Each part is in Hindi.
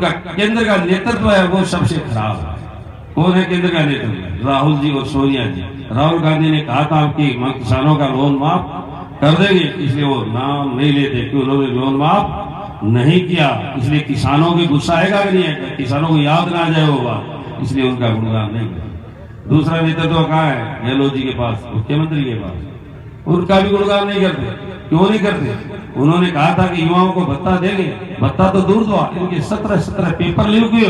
केंद्र का नेतृत्व है वो सबसे खराब है। कौन है केंद्र का नेतृत्व? राहुल जी और सोनिया जी। राहुल गांधी ने कहा था कि किसानों का लोन माफ कर देंगे, इसलिए वो नाम नहीं लेते कि उन्होंने लोन माफ नहीं किया, इसलिए किसानों की गुस्सा आएगा कि नहीं आएगा, किसानों को याद ना आ जाए वो बात, इसलिए उनका गुणगान नहीं करते। दूसरा नेतृत्व कहाँ है? गहलोत जी के पास, मुख्यमंत्री के पास, उनका भी गुणगान नहीं करते। क्यों नहीं करते? उन्होंने कहा था कि युवाओं को भत्ता देंगे, भत्ता तो दूर दो, इनके 17 पेपर लीक हुए,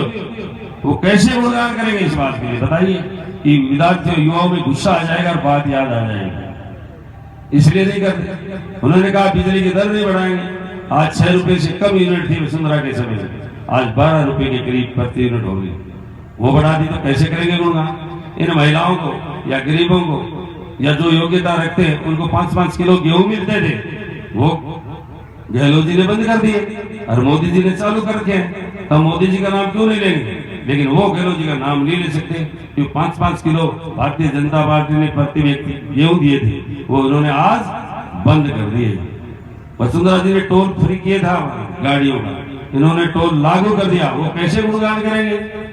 वो कैसे गुणगान करेंगे इस बात के लिए? बताइए कि विद्यार्थियों युवाओं में गुस्सा आ जाएगा और बात याद आ जाएगी, इसलिए नहीं करते। उन्होंने कहा बिजली की दर नहीं बढ़ाएंगे, आज 6 रुपए से कम यूनिट थी वसुंधरा के समय में, आज 12 रुपए के करीब प्रति यूनिट हो गई, वो बढ़ा दी, तो कैसे करेंगे गुणगान? इन महिलाओं को या गरीबों को या जो योग्यता रखते हैं उनको 5-5 किलो गेहूं मिलते थे, वो गहलोत जी ने बंद कर दिए और मोदी जी ने चालू कर रखे हैं। तो मोदी जी का नाम क्यों नहीं लेंगे? लेकिन वो गहलोत जी का नाम नहीं ले सकते क्योंकि 5-5 किलो भारतीय जनता पार्टी ने प्रति व्यक्ति गेहूं दिए थे, वो उन्होंने आज बंद कर दिए। वसुंधरा जी ने टोल फ्री किया था गाड़ियों का, इन्होंने टोल लागू कर दिया, वो कैसे गुणगान करेंगे?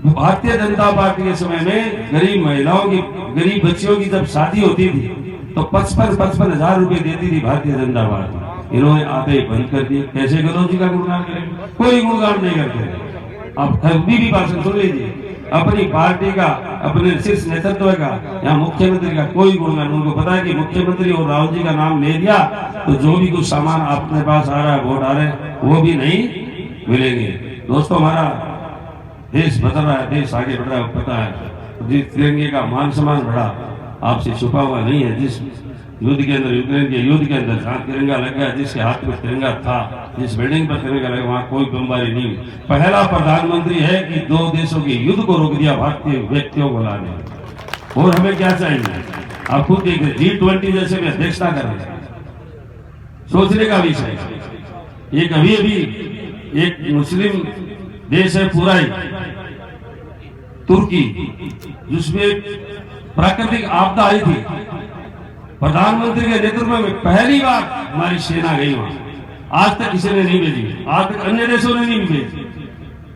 भारतीय जनता पार्टी के समय में गरीब महिलाओं की, गरीब बच्चियों की जब शादी होती थी तो 55 हजार रुपए देती थी भारतीय जनता पार्टी, इन्होंने आते ही बंद कर दिए। कैसे गहलोत जी का गुणगान करेंगे? कोई गुणगान नहीं करते। आप कभी भी भाषण सुन लीजिए, अपनी पार्टी का, अपने शीर्ष नेतृत्व का या मुख्यमंत्री का कोई गुणगान, उनको पता है कि मुख्यमंत्री और राहुल जी का नाम ले दिया तो जो भी कुछ सामान अपने पास आ रहा है, वोट आ रहे हैं, वो भी नहीं मिलेंगे। दोस्तों, हमारा देश बदल रहा है, देश आगे बढ़ रहा है, पता है। जिस तिरंगे का मान सम्मान बढ़ा, आपसे छुपा हुआ नहीं है। जिस युद्ध के अंदर, यूक्रेन के युद्ध के अंदर जहाँ तिरंगा लग गया, जिसके हाथ में तिरंगा था, जिस बिल्डिंग पर तिरंगा लगा, वहाँ कोई बमबारी नहीं। पहला प्रधानमंत्री है कि 2 देशों के युद्ध को रोक दिया भारतीय व्यक्तियों को लाने। और हमें क्या चाहिए? आप खुद देखिए, G20 जैसे में अध्यक्षता कर रहे हैं, सोचने का विषय। एक अभी एक मुस्लिम देश है पूरा ही, तुर्की, जिसमें प्राकृतिक आपदा आई थी, प्रधानमंत्री के नेतृत्व में पहली बार हमारी सेना गई वहां। आज तक किसी ने नहीं भेजी, आज तक अन्य देशों ने नहीं भेजी।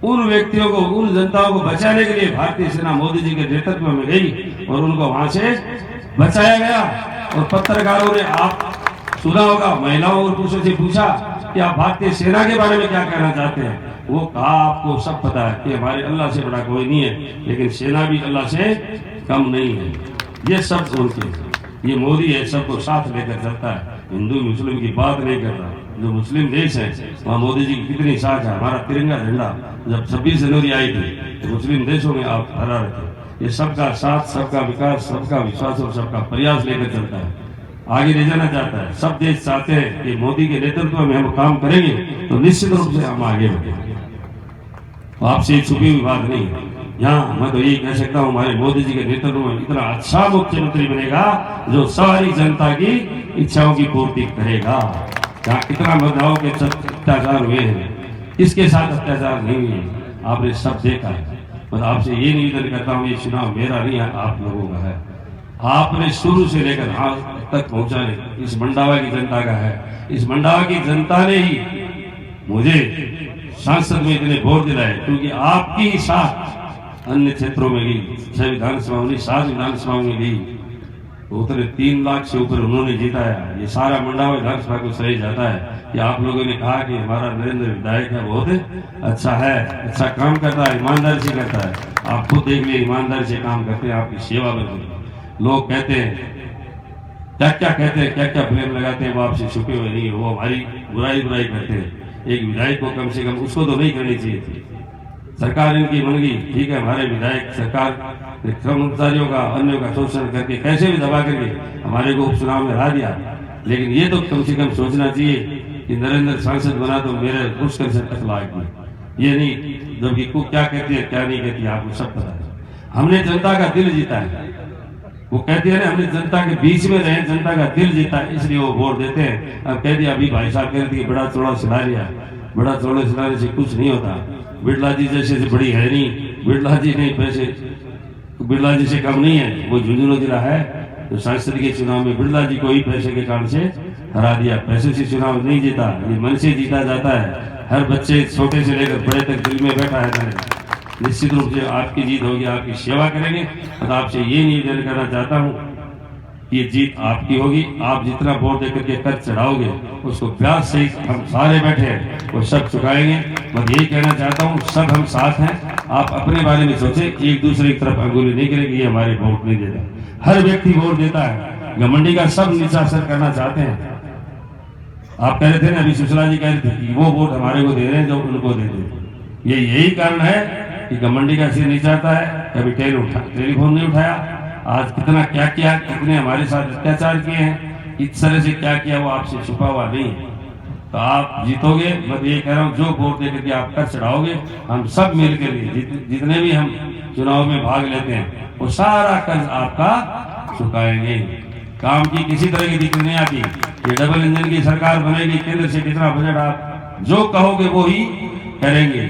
उन व्यक्तियों को, उन जनताओं को बचाने के लिए भारतीय सेना मोदी जी के नेतृत्व में गई और उनको वहां से बचाया गया। और पत्रकारों ने, आप सुना होगा, महिलाओं और पुरुषों से पूछा कि आप भारतीय सेना के बारे में क्या कहना चाहते हैं? वो कहा, आपको सब पता है कि हमारे अल्लाह से बड़ा कोई नहीं है, लेकिन सेना भी अल्लाह से कम नहीं है। ये सब उनके, ये मोदी है, सबको साथ लेकर चलता है, हिंदू मुस्लिम की बात नहीं करता। जो मुस्लिम देश है वहाँ मोदी जी की कितनी साख है। हमारा तिरंगा झंडा जब 26 जनवरी आई थी तो मुस्लिम देशों में आप फहरा रखे। ये सबका साथ, सबका विकास, सबका विश्वास और सबका प्रयास लेकर चलता है, आगे ले जाना चाहता है। सब देश चाहते हैं कि मोदी के नेतृत्व में हम काम करेंगे तो निश्चित रूप से हम आगे बढ़ेंगे। तो आपसे छुपी हुई बात नहीं है। यहाँ मैं तो यही कह सकता हूँ, हमारे मोदी जी के नेतृत्व में इतना अच्छा मुख्यमंत्री बनेगा जो सारी जनता की इच्छाओं की पूर्ति करेगा। जहाँ कितना बदलाव के अत्याचार हुए हैं, किसके साथ अत्याचार नहीं हुए, आपने सब देखा है। और आपसे ये निवेदन करता हूँ, ये चुनाव मेरा नहीं है, आप लोगों का है। आपने शुरू से लेकर हाथ तक पहुंचाने इस मंडावा की जनता का है। इस मंडावा की जनता ने ही मुझे सांसद में इतने वोट दिलाए, क्योंकि आपकी ही साथ अन्य क्षेत्रों में गई, 6 विधानसभा में, 7 विधानसभाओं में गई, तो उतने 3 लाख से ऊपर उन्होंने जीताया। ये सारा मंडावा विधानसभा को सही जाता है कि आप लोगों ने कहा कि हमारा नरेंद्र विधायक है, बहुत अच्छा है, अच्छा काम करता है, ईमानदारी से करता है। आप खुद देख लिए, ईमानदारी से काम करते हैं, आपकी सेवा में। लोग कहते हैं, क्या क्या कहते हैं, क्या क्या ब्लेम लगाते हैं, वो आपसे छुपे हुए नहीं, वो हमारी बुराई करते हैं। एक विधायक को कम से कम उसको तो नहीं करनी चाहिए थी। सरकार इनकी बन गई, ठीक है, हमारे विधायक सरकार कर्मचारियों का, अन्यों का शोषण करके, कैसे भी दबा करके हमारे को उपचुनाव में हरा दिया। लेकिन ये तो कम से कम सोचना चाहिए कि नरेंद्र सांसद बना तो मेरे मुश्किल से तक लायक नहीं, ये नहीं जबकि को क्या कहती है क्या नहीं कहती, आपको सब पता है। हमने जनता का दिल जीता है, वो कहते हैं ना, हमने जनता के बीच में रहे, जनता का दिल जीता है, इसलिए वो वोट देते हैं। अब कह दिया, अभी भाई साहब कह दिए बड़ा चौड़ा सिला लिया, बड़ा चौड़ा सिलाने से कुछ नहीं होता। बिरला जी जैसे से बड़ी है नहीं, बिरला जी नहीं पैसे, बिरला जी से कम नहीं है। वो झुंझुनू जिला है तो सांसद के चुनाव में बिरला जी को ही पैसे के कारण से हरा दिया। पैसे से चुनाव नहीं जीता, ये मन से जीता जाता है। हर बच्चे छोटे से लेकर बड़े तक दिल में बैठा है मैंने। निश्चित रूप से आपकी जीत होगी, आपकी सेवा करेंगे। और आपसे ये निवेदन करना चाहता हूँ कि ये जीत आपकी होगी। आप जितना वोट देकर के कर चढ़ाओगे उसको ब्याज सहित हम सारे बैठे हैं वो सब चुकाएंगे। मैं यही कहना चाहता हूँ, सब हम साथ हैं। आप अपने बारे में सोचें, एक दूसरे की तरफ अंगुली नहीं करेंगे, ये हमारे वोट नहीं देता। हर व्यक्ति वोट देता है, घमंडी का सब निशाचर करना चाहते हैं। आप कह रहे थे ना, अभी सुशला जी कह रहे थे कि वो वोट हमारे को दे रहे हैं जो उनको दे दे। ये यही कारण है कि घमंडी का सिर नीचाता है। कभी टेलीफोन नहीं उठाया, आज कितना क्या किया, कितने हमारे साथ अत्याचार किए हैं, इस तरह से क्या किया वो आपसे छुपा हुआ नहीं है। तो आप जीतोगे। मैं ये कह रहा हूँ, जो वोट देकर के आप कर चढ़ाओगे, हम सब मिल के लिए जितने भी हम चुनाव में भाग लेते हैं वो सारा कर्ज आपका चुकाएंगे। काम की किसी तरह की दिक्कत नहीं आती। ये डबल इंजन की सरकार बनेगी, केंद्र से कितना बजट आप जो कहोगे वो ही करेंगे।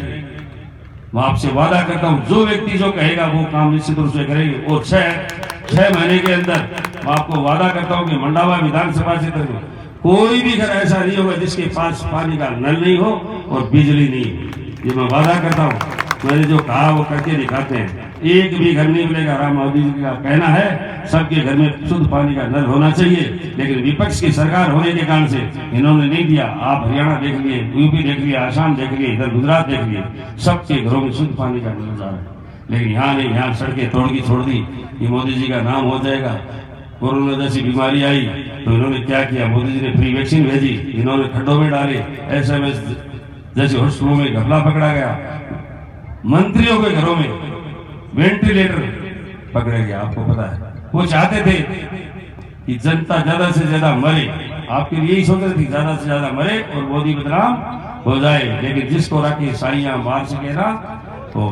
मैं आपसे वादा करता हूँ, जो व्यक्ति जो कहेगा वो काम निश्चित रूप से करेंगे। और छह महीने के अंदर मैं आपको वादा करता हूँ कि मंडावा विधानसभा क्षेत्र में कोई भी घर ऐसा नहीं होगा जिसके पास पानी का नल नहीं हो और बिजली नहीं हो। ये मैं वादा करता हूँ, मैंने जो कहा वो करके दिखाते हैं। एक भी घर नहीं मिलेगा। राम मोदी जी का कहना है सबके घर में शुद्ध पानी का नल होना चाहिए, लेकिन विपक्ष की सरकार होने के कारण से इन्होंने नहीं दिया। आप हरियाणा देख लिए, यूपी देख लिया, आसाम देख लिए, इधर गुजरात देख लिए, सबके घरों में शुद्ध पानी का नल जा रहा है। लेकिन यहाँ नहीं, यहाँ सड़कें तोड़ की छोड़ दी। ये मोदी जी का नाम हो जाएगा। कोरोना जैसी बीमारी आई तो इन्होंने क्या किया, मोदी जी ने फ्री वैक्सीन भेजी, इन्होंने खड्डों में डाले। SMS जैसे हॉस्पिटलों में घपला पकड़ा गया, मंत्रियों के घरों में वेंटिलेटर पकड़े गया। आपको पता है, वो चाहते थे कि जनता ज्यादा से ज्यादा मरे। आपके लिए यही सोच रहे थे ज्यादा से ज्यादा मरे और मोदी बदनाम हो जाए, लेकिन जिसको राखी साइयां मार सके ना हो।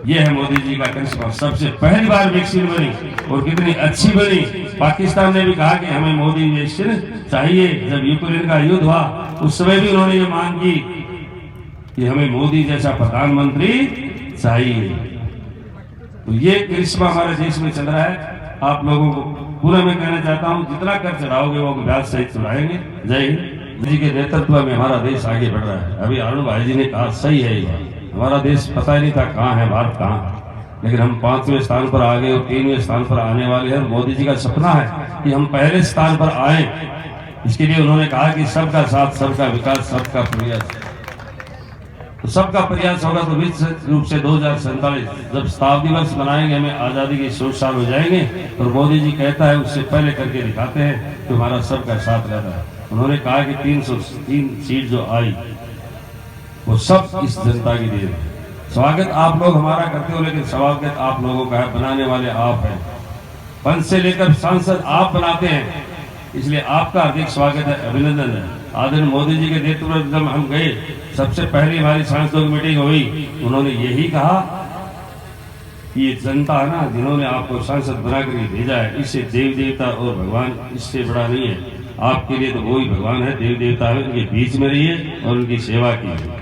ये है मोदी जी का करिश्मा। सबसे पहली बार वैक्सीन बनी और कितनी अच्छी बनी। पाकिस्तान ने भी कहा कि हमें मोदी वैक्सीन चाहिए। जब यूक्रेन का युद्ध हुआ उस समय भी उन्होंने ये मांग की कि हमें मोदी जैसा प्रधानमंत्री चाहिए। तो ये करिश्मा हमारे देश में चल रहा है। आप लोगों को पूरा मैं कहना चाहता हूँ, जितना कर चढ़ाओगे वो ब्याज सहित चढ़ाएंगे। जय हिंद। जी के नेतृत्व में हमारा देश आगे बढ़ रहा है। अभी अरुण भाई जी ने कहा सही है, ये हमारा देश पता ही नहीं था कहाँ है, भारत कहाँ है, लेकिन हम 5वें स्थान पर आ गए और 3वें स्थान पर आने वाले हैं। मोदी जी का सपना है कि हम पहले स्थान पर आए। इसके लिए उन्होंने कहा कि सबका साथ, सबका विकास, सबका प्रयास। तो सबका प्रयास होगा तो निश्चित रूप से 2047 जब शताब्दी वर्ष मनाएंगे, हमें आजादी के 100 साल हो जाएंगे। और मोदी जी कहता है उससे पहले करके दिखाते हैं कि हमारा सबका साथ रहता है। उन्होंने कहा कि 303 सीट जो आई वो सब इस जनता की देन है। स्वागत आप लोग हमारा करते हो, लेकिन स्वागत आप लोगों का है, बनाने वाले आप हैं। पंच से लेकर सांसद आप बनाते हैं, इसलिए आपका हार्दिक स्वागत है, अभिनंदन है। आदरणीय मोदी जी के नेतृत्व में जब हम गए, सबसे पहली हमारी सांसदों की मीटिंग हुई, उन्होंने यही कहा कि ये जनता है ना जिन्होंने आपको सांसद बनाकर भेजा है, इससे देव देवता और भगवान इससे बड़ा नहीं है। आपके लिए तो वही भगवान है, देव देवता है। उनके बीच में रहिए और उनकी सेवा कीजिए।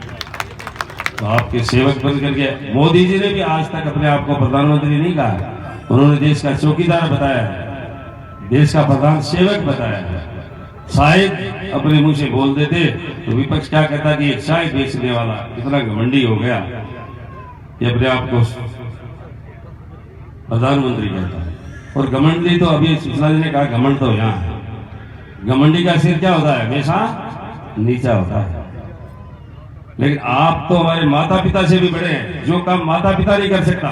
तो आपके सेवक बन करके मोदी जी ने भी आज तक अपने आप को प्रधानमंत्री नहीं कहा, उन्होंने देश का चौकीदार बताया है, देश का प्रधान सेवक बताया है। शायद अपने मुंह से बोल देते तो विपक्ष क्या कहता कि एक चाय बेचने वाला इतना घमंडी हो गया कि अपने आप को प्रधानमंत्री कहता है। और घमंडी तो अभी सुशला जी ने कहा घमंड तो यहाँ है। घमंडी का सिर क्या होता है, हमेशा नीचा होता है। लेकिन आप तो हमारे माता पिता से भी बड़े हैं। जो काम माता पिता नहीं कर सकता,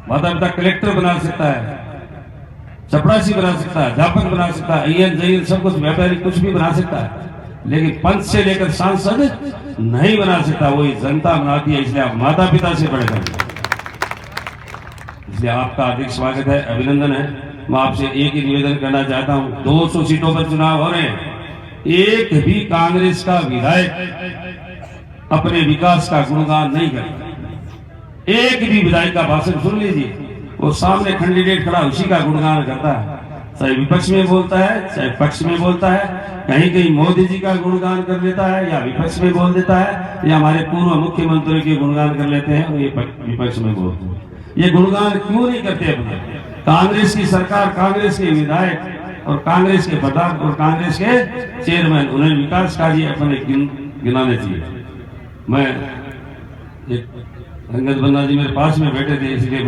माता पिता कलेक्टर बना सकता है, चपरासी बना सकता है, अध्यापक बना सकता है, IAS JAS सब कुछ, व्यापारी कुछ भी बना सकता है, लेकिन पंच से लेकर सांसद नहीं बना सकता। वही जनता बनाती है, इसलिए आप माता पिता से बढ़कर, इसलिए आपका हार्दिक स्वागत है, अभिनंदन है। मैं आपसे एक ही निवेदन करना चाहता हूं, 200 सीटों पर चुनाव हो रहे हैं, एक भी कांग्रेस का विधायक अपने विकास का गुणगान नहीं करता। एक भी विधायक का भाषण सुन लीजिए, वो सामने कैंडिडेट खड़ा उसी का गुणगान करता है, चाहे विपक्ष में बोलता है चाहे पक्ष में बोलता है। कहीं कहीं मोदी जी का गुणगान कर लेता है या विपक्ष में बोल देता है, या हमारे पूर्व मुख्यमंत्री के गुणगान कर लेते हैं, ये विपक्ष में बोलते हैं। ये गुणगान क्यों नहीं करते अपने? कांग्रेस की सरकार, कांग्रेस के विधायक और कांग्रेस के प्रधान और कांग्रेस के चेयरमैन, उन्हें विकास कार्य अपने गिनाने चाहिए। मैं एक अंगद बन्ना जी मेरे पास में बैठे थे, इसलिए